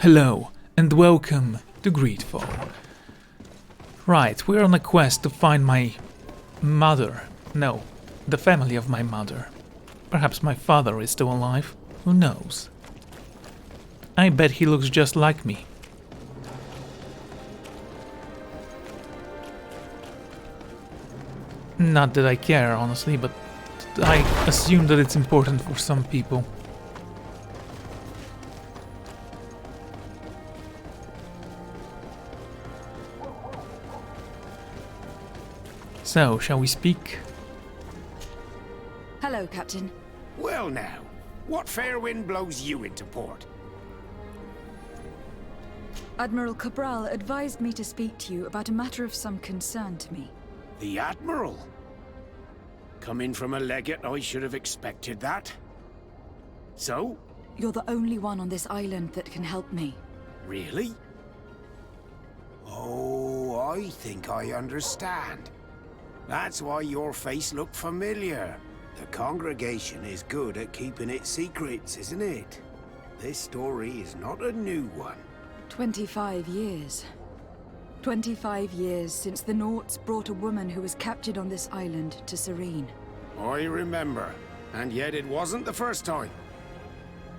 Hello, and welcome to GreedFall. Right, we're on a quest to find my mother. No, the family of my mother. Perhaps my father is still alive, who knows? I bet he looks just like me. Not that I care, honestly, but I assume that it's important for some people. So, shall we speak? Hello, Captain. Well now, what fair wind blows you into port? Admiral Cabral advised me to speak to you about a matter of some concern to me. The Admiral? Coming from a legate, I should have expected that. So? You're the only one on this island that can help me. Really? Oh, I think I understand. That's why your face looked familiar. The congregation is good at keeping its secrets, isn't it? This story is not a new one. 25 years. 25 years since the Nauts brought a woman who was captured on this island to Serene. I remember, and yet it wasn't the first time.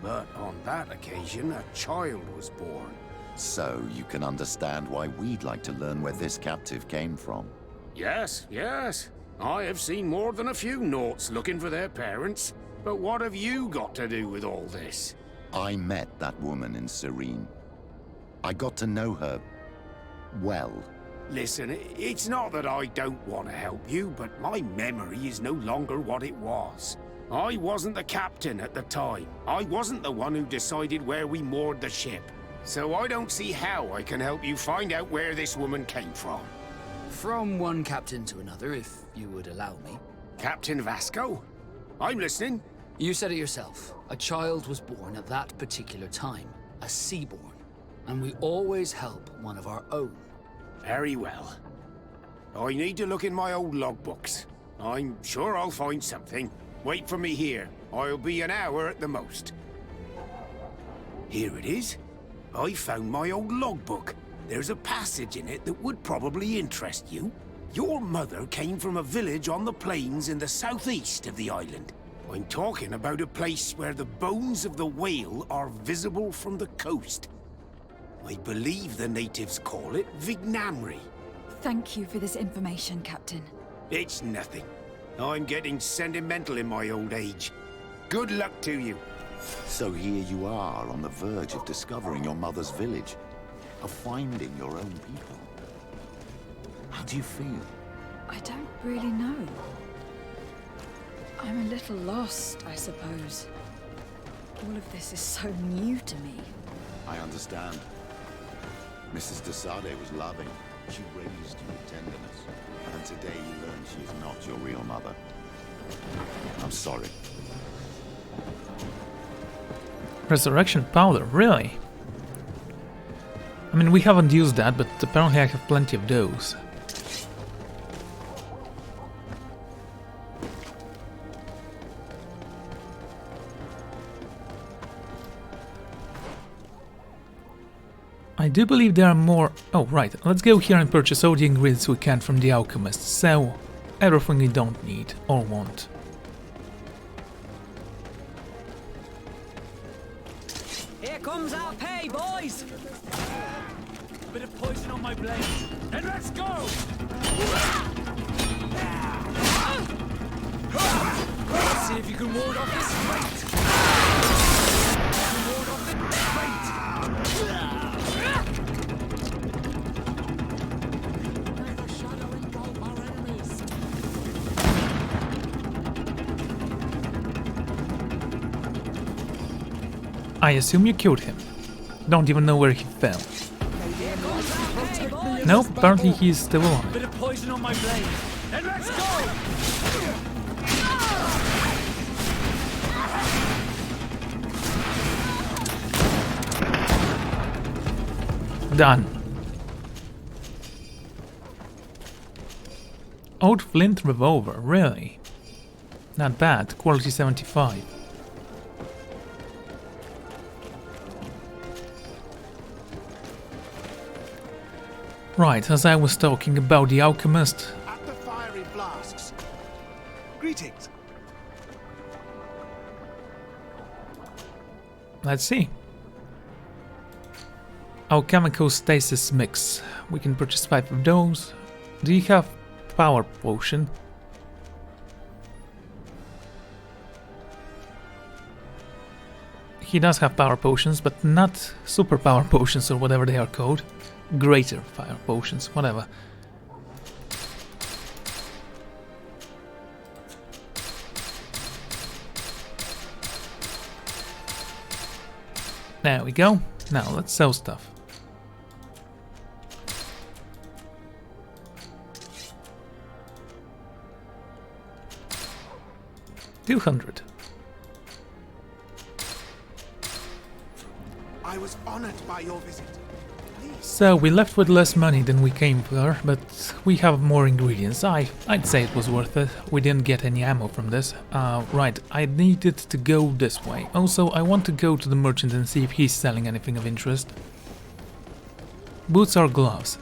But on that occasion, a child was born. So you can understand why we'd like to learn where this captive came from. Yes, yes. I have seen more than a few Nauts looking for their parents. But what have you got to do with all this? I met that woman in Serene. I got to know her well. Listen, it's not that I don't want to help you, but my memory is no longer what it was. I wasn't the captain at the time. I wasn't the one who decided where we moored the ship. So I don't see how I can help you find out where this woman came from. From one captain to another, if you would allow me. Captain Vasco? I'm listening. You said it yourself. A child was born at that particular time. A seaborn. And we always help one of our own. Very well. I need to look in my old logbooks. I'm sure I'll find something. Wait for me here. I'll be an hour at the most. Here it is. I found my old logbook. There's a passage in it that would probably interest you. Your mother came from a village on the plains in the southeast of the island. I'm talking about a place where the bones of the whale are visible from the coast. I believe the natives call it Vignamri. Thank you for this information, Captain. It's nothing. I'm getting sentimental in my old age. Good luck to you. So here you are on the verge of discovering your mother's village. Of finding your own people. How do you feel? I don't really know. I'm a little lost, I suppose. All of this is so new to me. I understand. Mrs. de Sardet was loving. She raised you with tenderness. And today you learn she is not your real mother. I'm sorry. Resurrection powder, really? I mean, we haven't used that, but apparently I have plenty of those. I do believe there are more... Oh, right. Let's go here and purchase all the ingredients we can from the alchemist. Sell everything we don't need or want. Here comes our pay, boys! Bit of poison on my blade, and let's go! Let's see if you can ward off this fate! Ward off it, fate! Never shadow engulf our enemies! I assume you killed him. Don't even know where he fell. Nope, apparently he's still alive. Bit of poison on my blade, and let's go! Done. Old flint revolver, really? Not bad, quality 75. Right, as I was talking about the alchemist. At the fiery flasks. Greetings. Let's see. Alchemical stasis mix. We can purchase 5 of those. Do you have power potion? He does have power potions, but not super power potions or whatever they are called. Greater fire potions, whatever. There we go. Now let's sell stuff. $200. I was honored by your visit. So we left with less money than we came for, but we have more ingredients. I'd say it was worth it. We didn't get any ammo from this. Right, I needed to go this way. Also, I want to go to the merchant and see if he's selling anything of interest. Boots or gloves?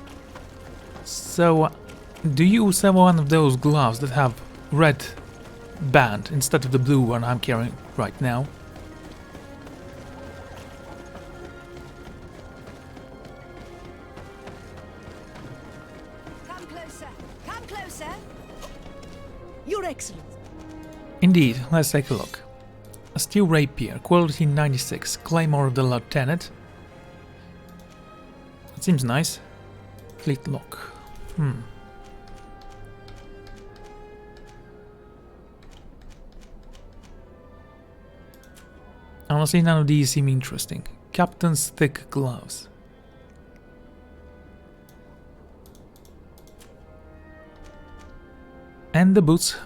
So, do you sell one of those gloves that have red band instead of the blue one I'm carrying right now? Your Excellency. Indeed, let's take a look. A steel rapier, quality 96, claymore of the lieutenant. It seems nice. Fleet lock. Honestly, none of these seem interesting. Captain's thick gloves. And the boots.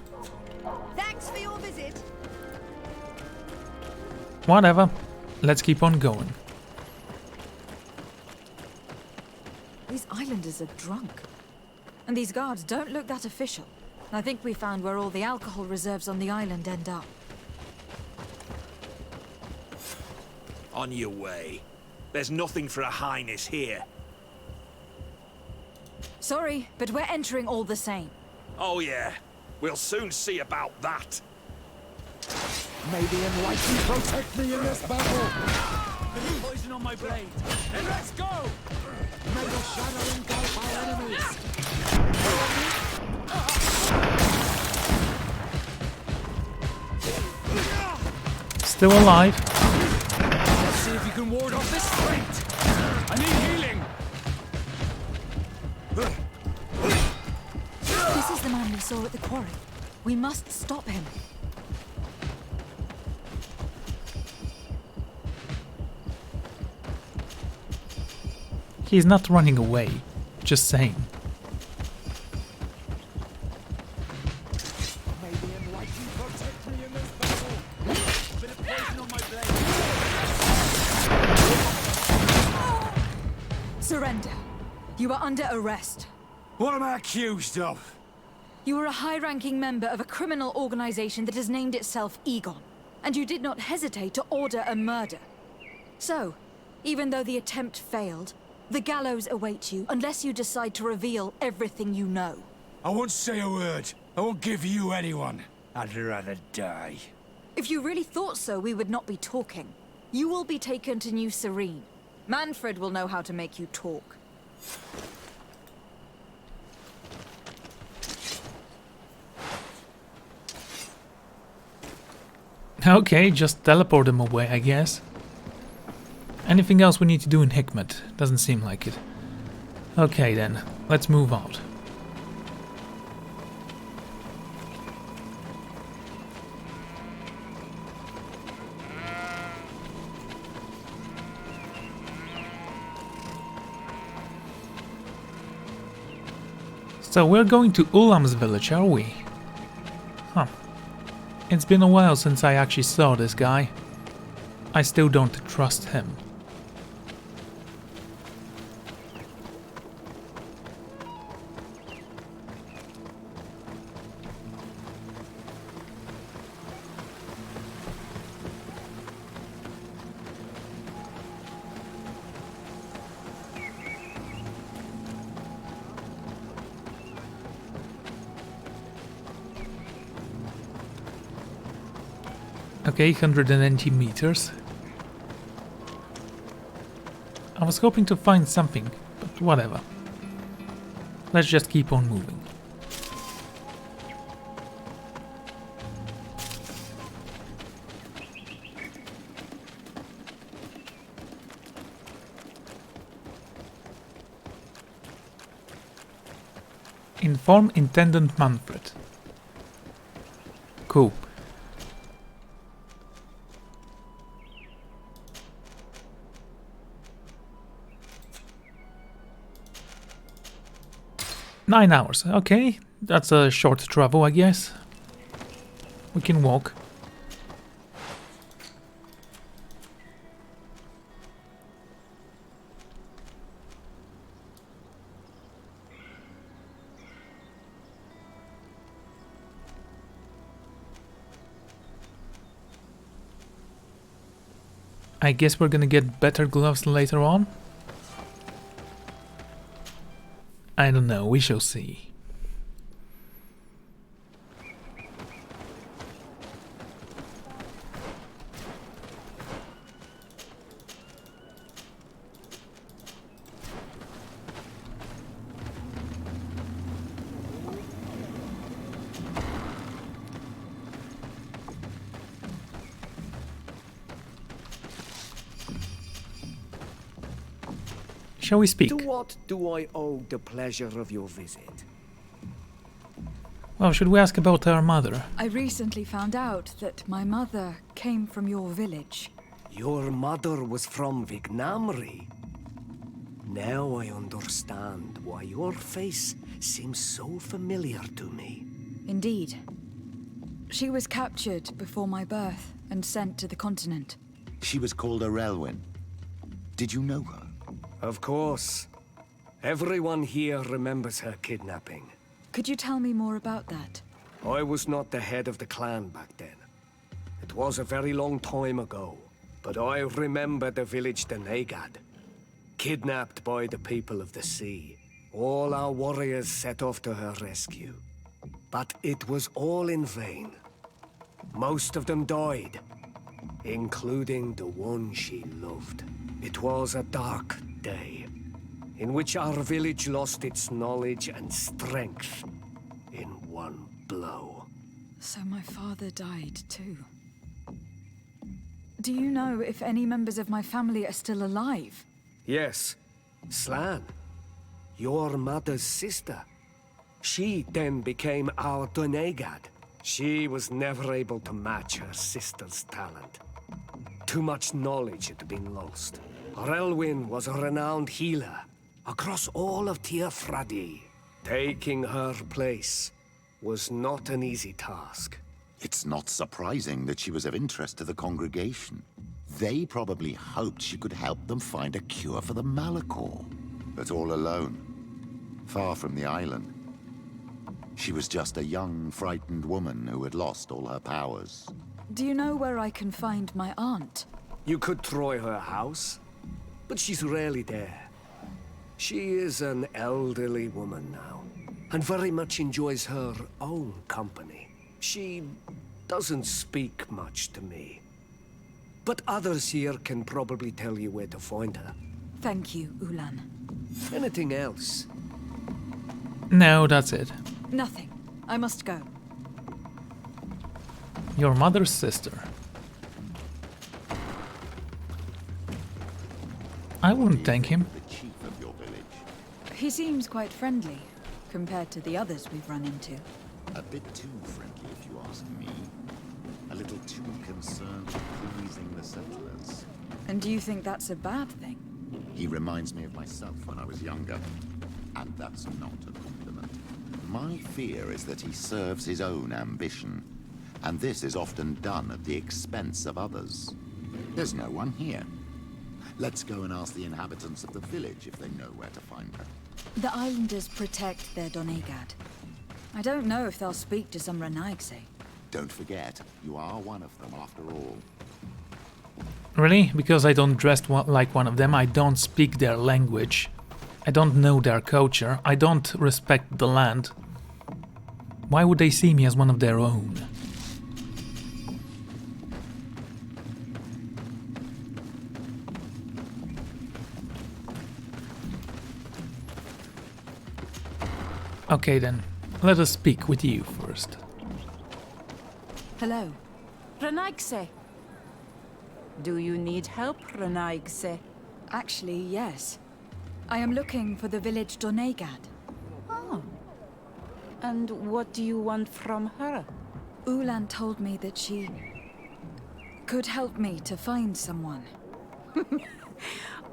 Thanks for your visit. Whatever. Let's keep on going. These islanders are drunk. And these guards don't look that official. I think we found where all the alcohol reserves on the island end up. On your way. There's nothing for a highness here. Sorry, but we're entering all the same. Oh yeah, we'll soon see about that. May the enlightened protect me in this battle. Bit of poison on my blade. Then let's go! May the shadow engulf our enemies. Still alive. Let's see if you can ward off this straight. I need healing. This is the man we saw at the quarry. We must stop him. He's not running away. Just saying. May the enlightened protect me in this battle. Bit of poison on my blade. Surrender. You are under arrest. What am I accused of? You are a high-ranking member of a criminal organization that has named itself Egon, and you did not hesitate to order a murder. So, even though the attempt failed, the gallows awaits you unless you decide to reveal everything you know. I won't say a word. I won't give you anyone. I'd rather die. If you really thought so, we would not be talking. You will be taken to New Serene. Manfred will know how to make you talk. Okay, just teleport them away, I guess. Anything else we need to do in Hikmet? Doesn't seem like it. Okay then, let's move out. So we're going to Ulam's village, are we? Huh. It's been a while since I actually saw this guy. I still don't trust him. Okay, 190 meters. I was hoping to find something, but whatever. Let's just keep on moving. Inform Intendant Manfred. Cool. Nine hours. Okay, that's a short travel, I guess. We can walk. I guess we're gonna get better gloves later on. I don't know, we shall see. Shall we speak? To what do I owe the pleasure of your visit? Well, should we ask about our mother? I recently found out that my mother came from your village. Your mother was from Vignamri. Now I understand why your face seems so familiar to me. Indeed. She was captured before my birth and sent to the continent. She was called Arelwyn. Did you know her? Of course. Everyone here remembers her kidnapping. Could you tell me more about that? I was not the head of the clan back then. It was a very long time ago, but I remember the village Denegad. Kidnapped by the people of the sea. All our warriors set off to her rescue. But it was all in vain. Most of them died, including the one she loved. It was a dark day, in which our village lost its knowledge and strength in one blow. So my father died too. Do you know if any members of my family are still alive? Yes, Slan, your mother's sister. She then became our Donegad. She was never able to match her sister's talent. Too much knowledge had been lost. Arelwyn was a renowned healer across all of Tir-Fradi. Taking her place was not an easy task. It's not surprising that she was of interest to the congregation. They probably hoped she could help them find a cure for the Malachor. But all alone, far from the island. She was just a young, frightened woman who had lost all her powers. Do you know where I can find my aunt? You could try her house, but she's rarely there. She is an elderly woman now, and very much enjoys her own company. She doesn't speak much to me. But others here can probably tell you where to find her. Thank you, Ulan. Anything else? No, that's it. Nothing. I must go. Your mother's sister. I wouldn't thank him. The chief of your village. He seems quite friendly, compared to the others we've run into. A bit too friendly, if you ask me. A little too concerned with pleasing the settlers. And do you think that's a bad thing? He reminds me of myself when I was younger. And that's not a compliment. My fear is that he serves his own ambition. And this is often done at the expense of others. There's no one here. Let's go and ask the inhabitants of the village if they know where to find her. The islanders protect their Donegad. I don't know if they'll speak to some Renaigse. Don't forget, you are one of them after all. Really? Because I don't dress like one of them, I don't speak their language. I don't know their culture. I don't respect the land. Why would they see me as one of their own? Okay then, let us speak with you first. Hello. Renaigse. Do you need help, Renaigse? Actually, yes. I am looking for the village Donegad. Oh. And what do you want from her? Ulan told me that she could help me to find someone.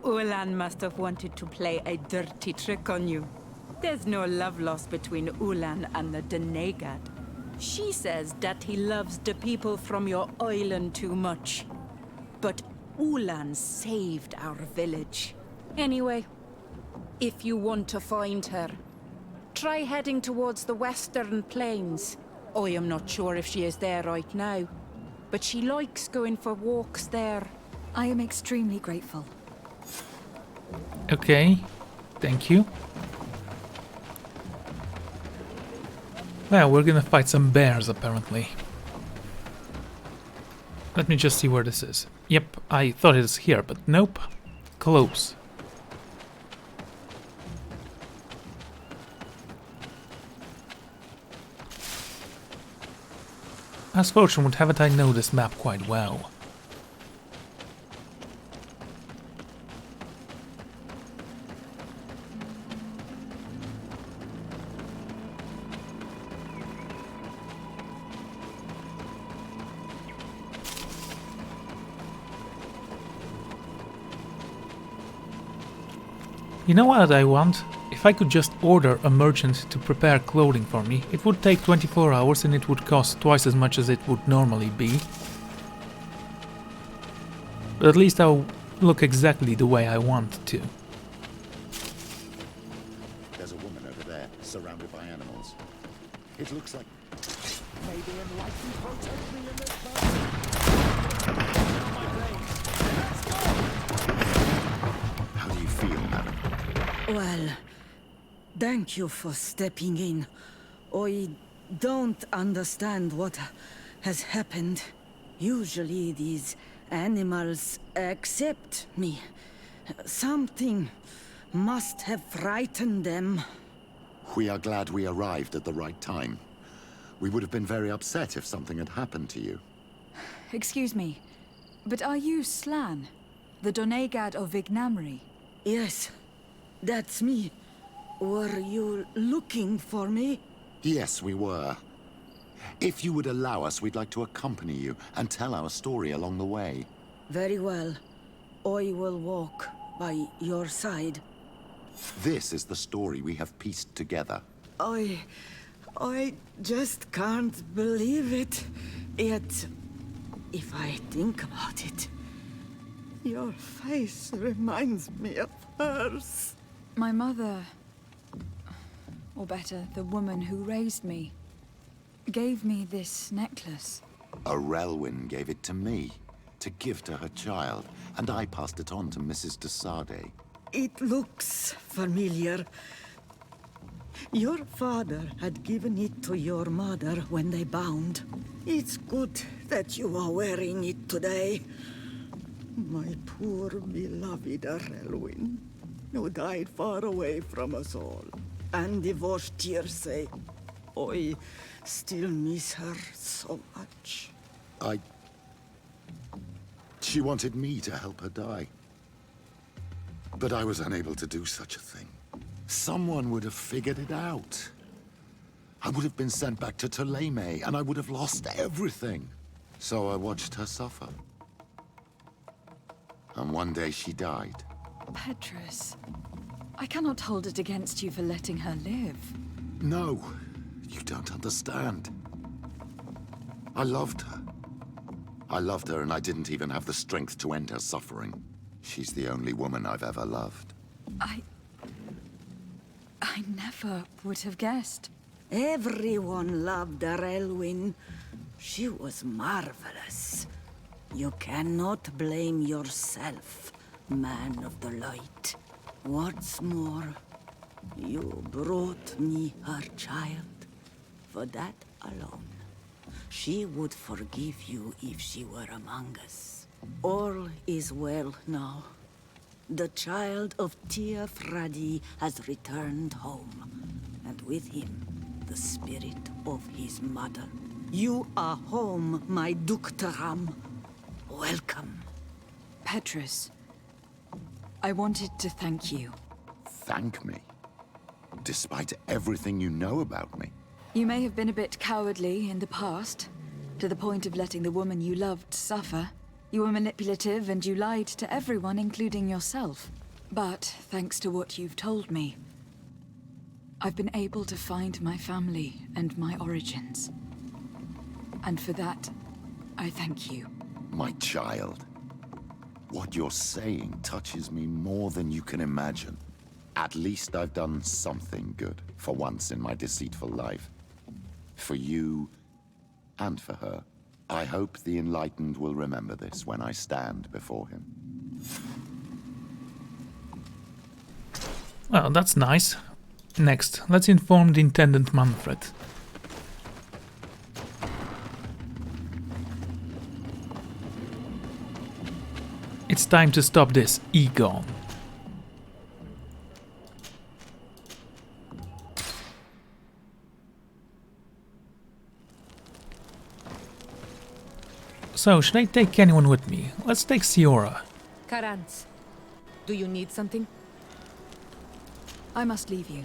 Ulan must have wanted to play a dirty trick on you. There's no love lost between Ulan and the Donegad. She says that he loves the people from your island too much. But Ulan saved our village. Anyway, if you want to find her, try heading towards the western plains. I am not sure if she is there right now, but she likes going for walks there. I am extremely grateful. Okay, thank you. Well, we're gonna fight some bears apparently. Let me just see where this is. Yep, I thought it was here, but nope. Close. As fortune would have it, I know this map quite well. You know what I want? If I could just order a merchant to prepare clothing for me, it would take 24 hours and it would cost twice as much as it would normally be. But at least I'll look exactly the way I want to. There's a woman over there, surrounded by animals. It looks like... May the enlightened protect me in this battle. How do you feel, madam? Well, thank you for stepping in. I don't understand what has happened. Usually these animals accept me. Something must have frightened them. We are glad we arrived at the right time. We would have been very upset if something had happened to you. Excuse me, but are you Slan, the Donegad of Vignamri? Yes, that's me. Were you looking for me? Yes, we were. If you would allow us, we'd like to accompany you and tell our story along the way. Very well. I will walk by your side. This is the story we have pieced together. I just can't believe it. Yet, if I think about it, your face reminds me of hers. My mother, or better, the woman who raised me, gave me this necklace. A Relwyn gave it to me, to give to her child, and I passed it on to Mrs. de Sardet. It looks familiar. Your father had given it to your mother when they bound. It's good that you are wearing it today. My poor beloved Relwyn, who died far away from us all. And divorced Tirce. I still miss her so much. She wanted me to help her die. But I was unable to do such a thing. Someone would have figured it out. I would have been sent back to Ptolemy, and I would have lost everything. So I watched her suffer. And one day she died. Petrus, I cannot hold it against you for letting her live. No, you don't understand. I loved her. I loved her, and I didn't even have the strength to end her suffering. She's the only woman I've ever loved. I never would have guessed. Everyone loved Relwyn. She was marvelous. You cannot blame yourself, man of the light. What's more, you brought me her child. For that alone, she would forgive you if she were among us. All is well now. The child of Tia Fradi has returned home, had with him the spirit of his mother. You are home, my Duktaram. Welcome. Petrus, I wanted to thank you. Thank me? Despite everything you know about me? You may have been a bit cowardly in the past, to the point of letting the woman you loved suffer. You were manipulative and you lied to everyone, including yourself. But thanks to what you've told me, I've been able to find my family and my origins. And for that, I thank you. My child, what you're saying touches me more than you can imagine. At least I've done something good for once in my deceitful life. For you and for her. I hope the Enlightened will remember this when I stand before him. Well, that's nice. Next, let's inform the Intendant Manfred. It's time to stop this, Egon. So, should I take anyone with me? Let's take Siora. Karantz, do you need something? I must leave you.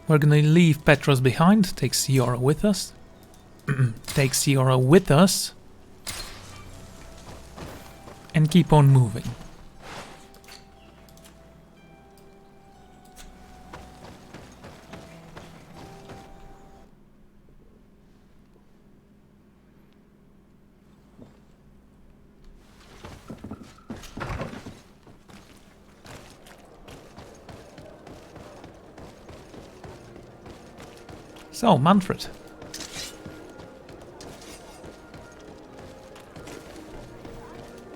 We're gonna leave Petros behind, take Siora with us. Take Siora with us. And keep on moving. So, Manfred.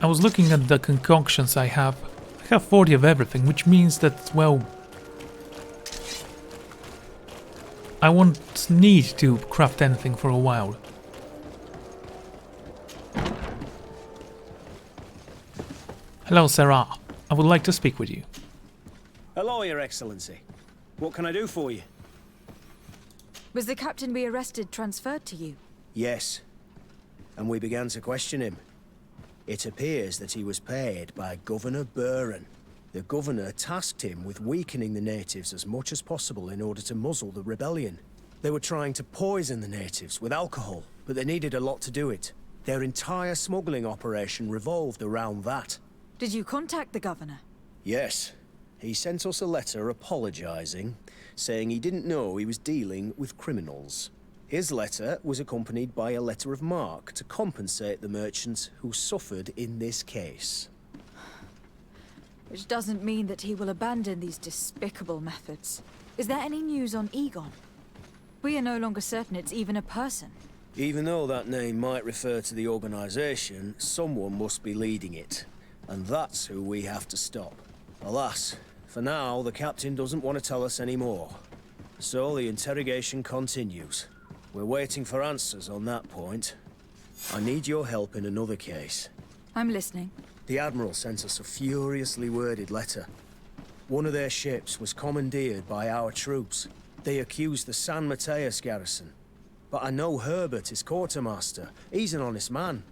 I was looking at the concoctions I have. I have 40 of everything, which means that, well, I won't need to craft anything for a while. Hello, Sarah. I would like to speak with you. Hello, Your Excellency. What can I do for you? Was the captain we arrested transferred to you? Yes. And we began to question him. It appears that he was paid by Governor Buren. The governor tasked him with weakening the natives as much as possible in order to muzzle the rebellion. They were trying to poison the natives with alcohol, but they needed a lot to do it. Their entire smuggling operation revolved around that. Did you contact the governor? Yes. He sent us a letter apologizing, saying he didn't know he was dealing with criminals. His letter was accompanied by a letter of marque to compensate the merchants who suffered in this case. Which doesn't mean that he will abandon these despicable methods. Is there any news on Egon? We are no longer certain it's even a person. Even though that name might refer to the organization, someone must be leading it. And that's who we have to stop. Alas, for now, the captain doesn't want to tell us any more. So the interrogation continues. We're waiting for answers on that point. I need your help in another case. I'm listening. The Admiral sent us a furiously worded letter. One of their ships was commandeered by our troops. They accused the San Mateus garrison. But I know Herbert is quartermaster. He's an honest man.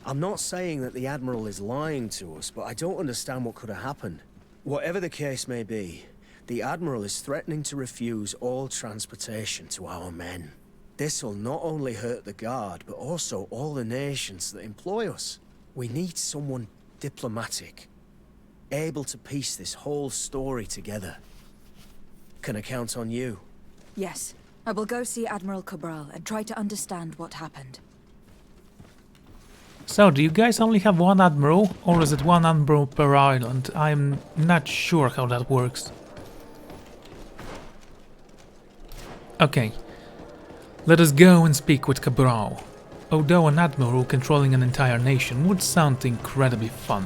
I'm not saying that the Admiral is lying to us, but I don't understand what could have happened. Whatever the case may be, the Admiral is threatening to refuse all transportation to our men. This will not only hurt the Guard, but also all the nations that employ us. We need someone diplomatic, able to piece this whole story together. Can I count on you? Yes. I will go see Admiral Cabral and try to understand what happened. So, do you guys only have one admiral, or is it one admiral per island? I'm not sure how that works. Okay, let us go and speak with Cabral. Although an admiral controlling an entire nation would sound incredibly fun.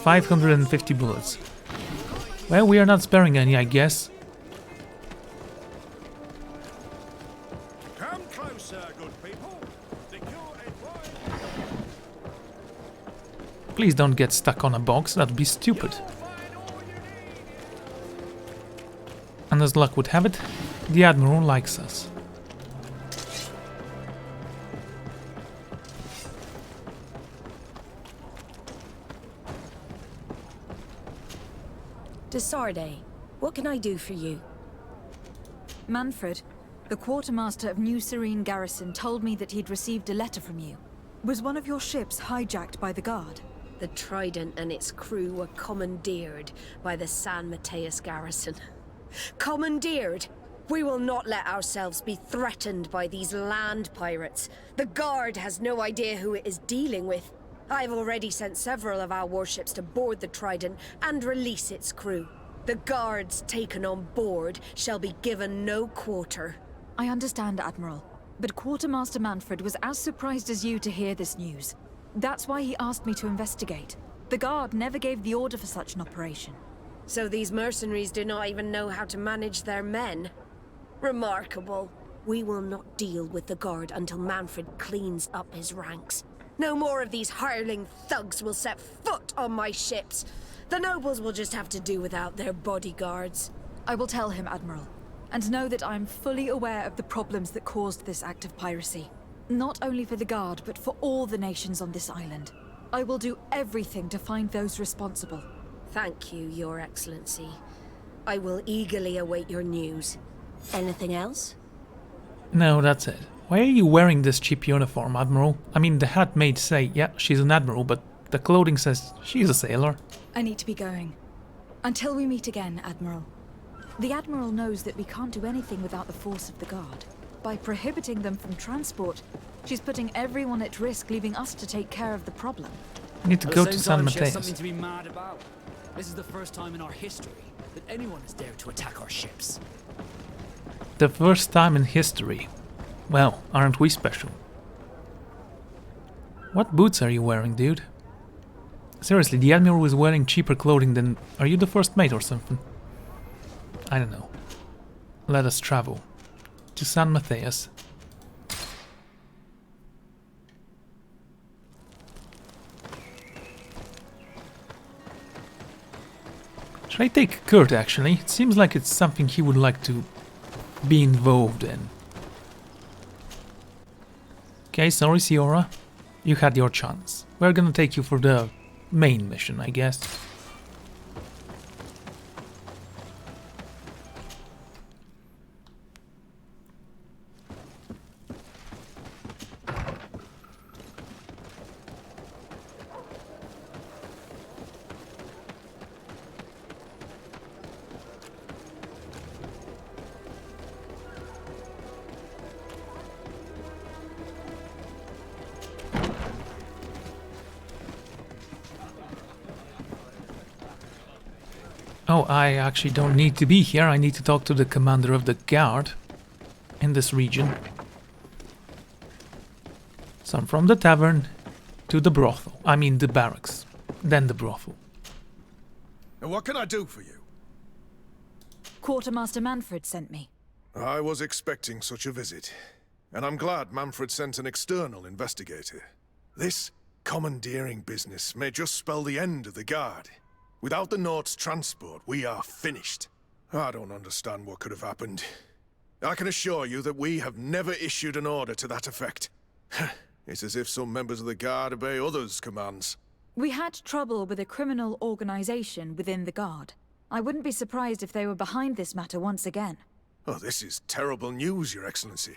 550 bullets. Well, we are not sparing any, I guess. Come closer, good people. Please don't get stuck on a box, that'd be stupid. And as luck would have it, the Admiral likes us. To Sardet, what can I do for you? Manfred, the quartermaster of New Serene Garrison, told me that he'd received a letter from you. Was one of your ships hijacked by the Guard? The Trident and its crew were commandeered by the San Mateus Garrison. Commandeered? We will not let ourselves be threatened by these land pirates. The Guard has no idea who it is dealing with. I've already sent several of our warships to board the Trident and release its crew. The guards taken on board shall be given no quarter. I understand, Admiral, but Quartermaster Manfred was as surprised as you to hear this news. That's why he asked me to investigate. The Guard never gave the order for such an operation. So these mercenaries do not even know how to manage their men? Remarkable. We will not deal with the Guard until Manfred cleans up his ranks. No more of these hireling thugs will set foot on my ships. The nobles will just have to do without their bodyguards. I will tell him, Admiral, and know that I am fully aware of the problems that caused this act of piracy. Not only for the Guard, but for all the nations on this island. I will do everything to find those responsible. Thank you, Your Excellency. I will eagerly await your news. Anything else? No, that's it. Why are you wearing this cheap uniform, Admiral? I mean, the hat may say, yeah, she's an Admiral, but the clothing says she's a sailor. I need to be going. Until we meet again, Admiral. The Admiral knows that we can't do anything without the force of the Guard. By prohibiting them from transport, she's putting everyone at risk, leaving us to take care of the problem. We need to go to San Mateus. Something to be mad about. This is the first time in our history that anyone has dared to attack our ships. The first time in history. Well, aren't we special? What boots are you wearing, dude? Seriously, the Admiral is wearing cheaper clothing than... Are you the first mate or something? I don't know. Let us travel to San Mateus. Should I take Kurt, actually? It seems like it's something he would like to be involved in. Okay, sorry, Siora. You had your chance. We're gonna take you for the main mission, I guess. Oh, I actually don't need to be here. I need to talk to the commander of the guard in this region. So I'm from the tavern to the brothel. I mean the barracks, then the brothel. And what can I do for you? Quartermaster Manfred sent me. I was expecting such a visit, and I'm glad Manfred sent an external investigator. This commandeering business may just spell the end of the Guard. Without the Nord's transport, we are finished. I don't understand what could have happened. I can assure you that we have never issued an order to that effect. It's as if some members of the Guard obey others' commands. We had trouble with a criminal organization within the Guard. I wouldn't be surprised if they were behind this matter once again. Oh, this is terrible news, Your Excellency.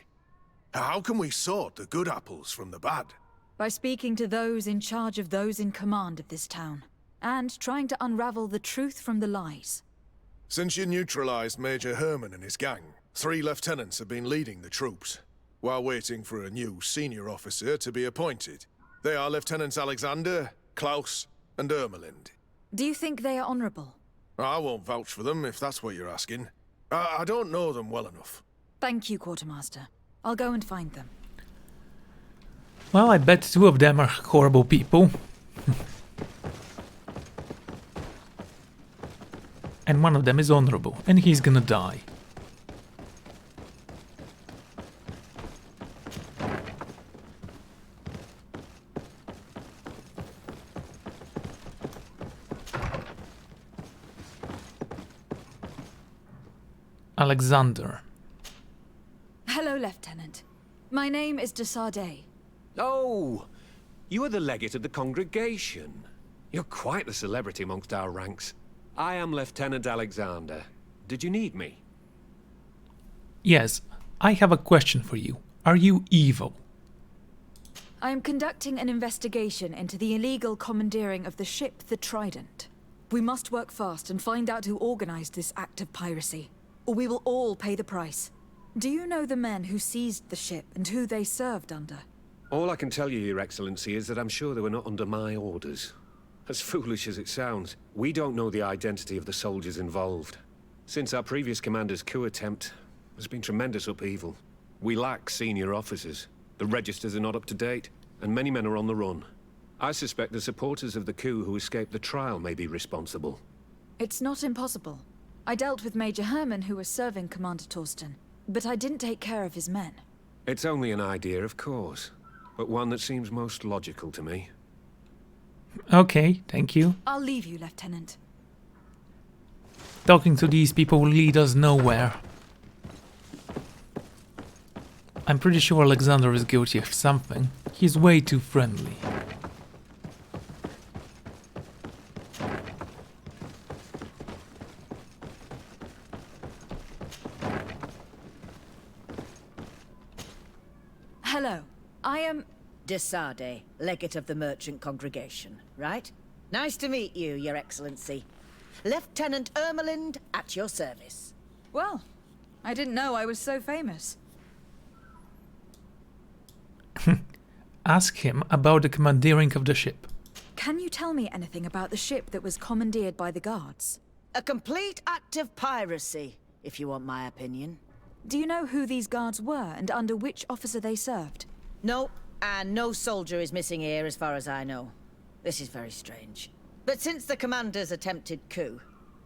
How can we sort the good apples from the bad? By speaking to those in charge of those in command of this town, and trying to unravel the truth from the lies. Since you neutralized Major Herman and his gang, 3 lieutenants have been leading the troops, while waiting for a new senior officer to be appointed. They are Lieutenants Alexander, Klaus, and Ermelind. Do you think they are honorable? I won't vouch for them, if that's what you're asking. I don't know them well enough. Thank you, Quartermaster. I'll go and find them. Well, I bet 2 of them are horrible people. And one of them is honorable, and he's gonna die. Alexander. Hello, Lieutenant. My name is de Sardet. Oh, you are the legate of the congregation. You're quite the celebrity amongst our ranks. I am Lieutenant Alexander. Did you need me? Yes, I have a question for you. Are you evil? I am conducting an investigation into the illegal commandeering of the ship the Trident. We must work fast and find out who organized this act of piracy, or we will all pay the price. Do you know the men who seized the ship and who they served under? All I can tell you, Your Excellency, is that I'm sure they were not under my orders. As foolish as it sounds, we don't know the identity of the soldiers involved. Since our previous commander's coup attempt, there's been tremendous upheaval. We lack senior officers. The registers are not up to date, and many men are on the run. I suspect the supporters of the coup who escaped the trial may be responsible. It's not impossible. I dealt with Major Herman, who was serving Commander Torsten, but I didn't take care of his men. It's only an idea, of course, but one that seems most logical to me. Okay, thank you. I'll leave you, Lieutenant. Talking to these people will lead us nowhere. I'm pretty sure Alexander is guilty of something. He's way too friendly. Hello, I am... de Sardet, legate of the merchant congregation, right? Nice to meet you, Your Excellency. Lieutenant Ermelind, at your service. Well, I didn't know I was so famous. Ask him about the commandeering of the ship. Can you tell me anything about the ship that was commandeered by the guards? A complete act of piracy, if you want my opinion. Do you know who these guards were and under which officer they served? No, and no soldier is missing here as far as I know. This is very strange. But since the commander's attempted coup,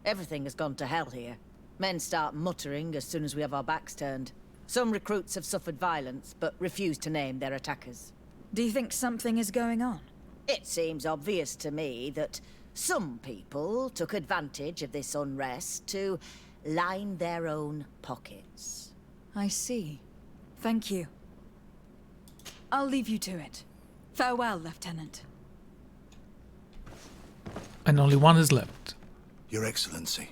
everything has gone to hell here. Men start muttering as soon as we have our backs turned. Some recruits have suffered violence, but refuse to name their attackers. Do you think something is going on? It seems obvious to me that some people took advantage of this unrest to line their own pockets. I see. Thank you. I'll leave you to it. Farewell, Lieutenant. And only one is left. Your Excellency,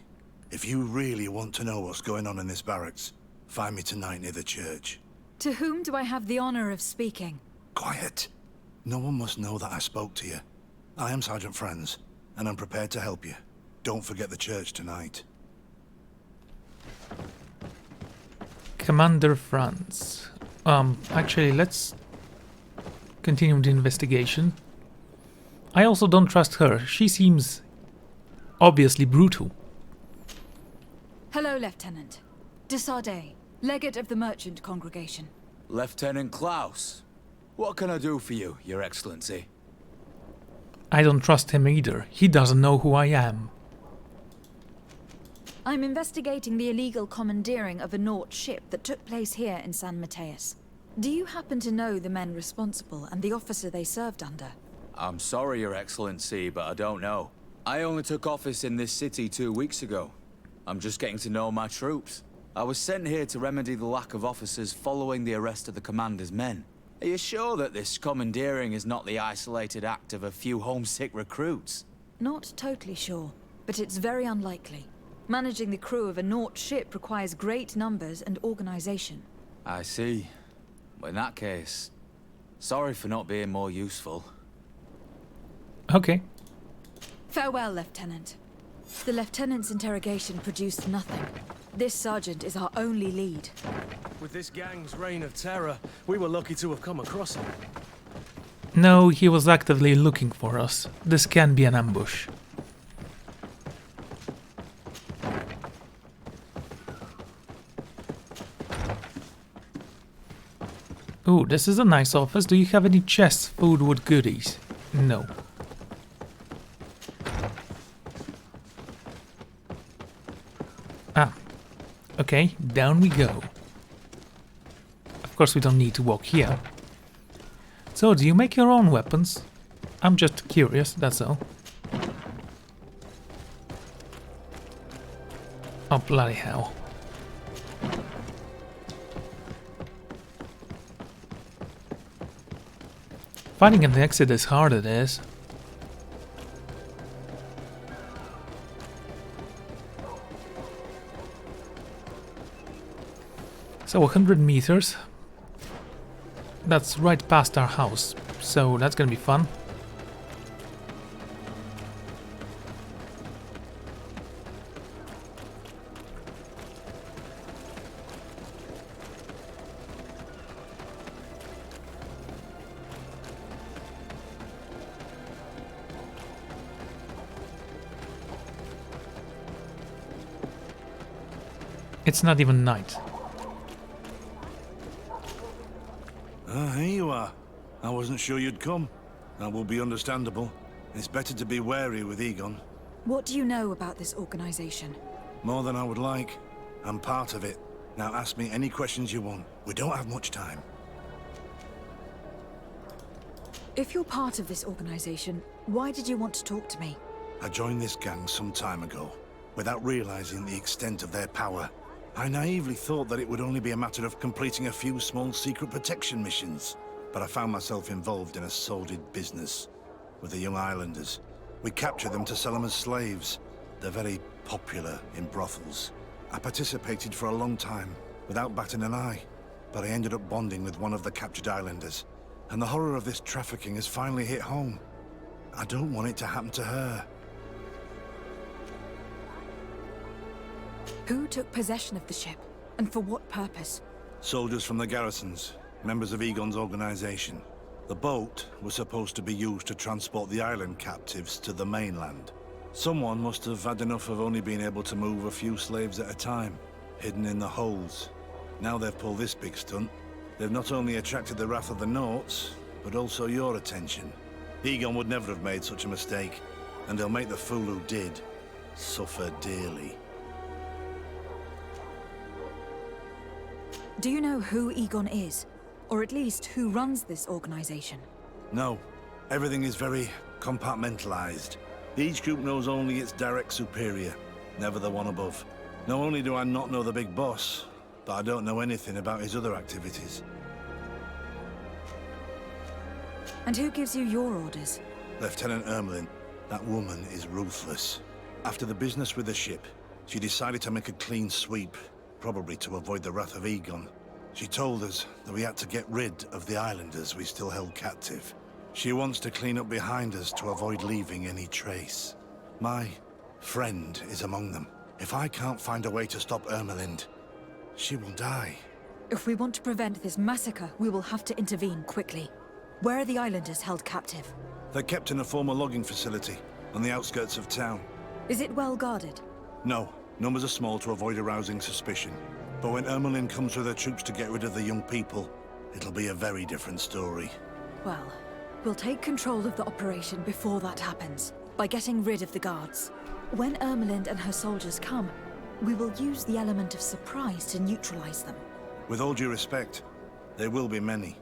if you really want to know what's going on in this barracks, find me tonight near the church. To whom do I have the honor of speaking? Quiet. No one must know that I spoke to you. I am Sergeant Franz, and I'm prepared to help you. Don't forget the church tonight. Commander Franz. Actually, let's continue the investigation. I also don't trust her. She seems obviously brutal. Hello, Lieutenant. De Sardet, legate of the merchant congregation. Lieutenant Klaus. What can I do for you, Your Excellency? I don't trust him either. He doesn't know who I am. I'm investigating the illegal commandeering of a Nort ship that took place here in San Mateus. Do you happen to know the men responsible and the officer they served under? I'm sorry, Your Excellency, but I don't know. I only took office in this city 2 weeks ago. I'm just getting to know my troops. I was sent here to remedy the lack of officers following the arrest of the commander's men. Are you sure that this commandeering is not the isolated act of a few homesick recruits? Not totally sure, but it's very unlikely. Managing the crew of a Nort ship requires great numbers and organization. I see. Well, in that case, sorry for not being more useful. Okay. Farewell, Lieutenant. The Lieutenant's interrogation produced nothing. This sergeant is our only lead. With this gang's reign of terror, we were lucky to have come across him. No, he was actively looking for us. This can be an ambush. Ooh, this is a nice office. Do you have any chests filled with goodies? No. Ah. Okay, down we go. Of course we don't need to walk here. So, do you make your own weapons? I'm just curious, that's all. Oh, bloody hell. Finding an exit is hard, it is. So 100 meters. That's right past our house, so that's gonna be fun. It's not even night. Here you are. I wasn't sure you'd come. That will be understandable. It's better to be wary with Egon. What do you know about this organization? More than I would like. I'm part of it. Now ask me any questions you want. We don't have much time. If you're part of this organization, why did you want to talk to me? I joined this gang some time ago, without realizing the extent of their power. I naively thought that it would only be a matter of completing a few small secret protection missions, but I found myself involved in a sordid business with the young islanders. We captured them to sell them as slaves. They're very popular in brothels. I participated for a long time, without batting an eye, but I ended up bonding with one of the captured islanders, and the horror of this trafficking has finally hit home. I don't want it to happen to her. Who took possession of the ship, and for what purpose? Soldiers from the garrisons, members of Egon's organization. The boat was supposed to be used to transport the island captives to the mainland. Someone must have had enough of only being able to move a few slaves at a time, hidden in the holds. Now they've pulled this big stunt. They've not only attracted the wrath of the Nauts, but also your attention. Egon would never have made such a mistake, and they'll make the fool who did suffer dearly. Do you know who Egon is? Or at least who runs this organization? No. Everything is very compartmentalized. Each group knows only its direct superior, never the one above. Not only do I not know the big boss, but I don't know anything about his other activities. And who gives you your orders? Lieutenant Ermelin. That woman is ruthless. After the business with the ship, she decided to make a clean sweep. Probably to avoid the wrath of Egon. She told us that we had to get rid of the islanders we still held captive. She wants to clean up behind us to avoid leaving any trace. My friend is among them. If I can't find a way to stop Ermelind, she will die. If we want to prevent this massacre, we will have to intervene quickly. Where are the islanders held captive? They're kept in a former logging facility on the outskirts of town. Is it well guarded? No. Numbers are small to avoid arousing suspicion. But when Ermelin comes with her troops to get rid of the young people, it'll be a very different story. Well, we'll take control of the operation before that happens, by getting rid of the guards. When Ermelind and her soldiers come, we will use the element of surprise to neutralize them. With all due respect, there will be many.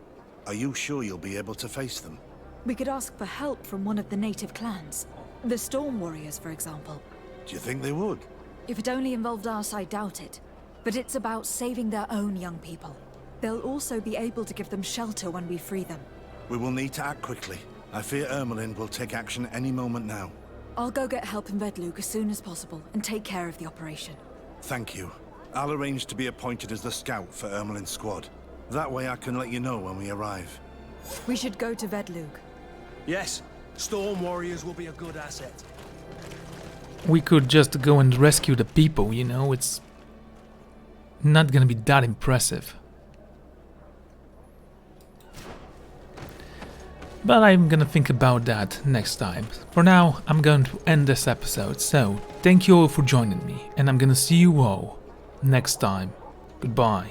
Are you sure you'll be able to face them? We could ask for help from one of the native clans. The Storm Warriors, for example. Do you think they would? If it only involved us, I doubt it. But it's about saving their own young people. They'll also be able to give them shelter when we free them. We will need to act quickly. I fear Ermelin will take action any moment now. I'll go get help in Vedlug as soon as possible and take care of the operation. Thank you. I'll arrange to be appointed as the scout for Ermelin's squad. That way I can let you know when we arrive. We should go to Vedlug. Yes, Storm Warriors will be a good asset. We could just go and rescue the people, you know, it's not gonna be that impressive. But I'm gonna think about that next time. For now, I'm going to end this episode, so thank you all for joining me, and I'm gonna see you all next time. Goodbye.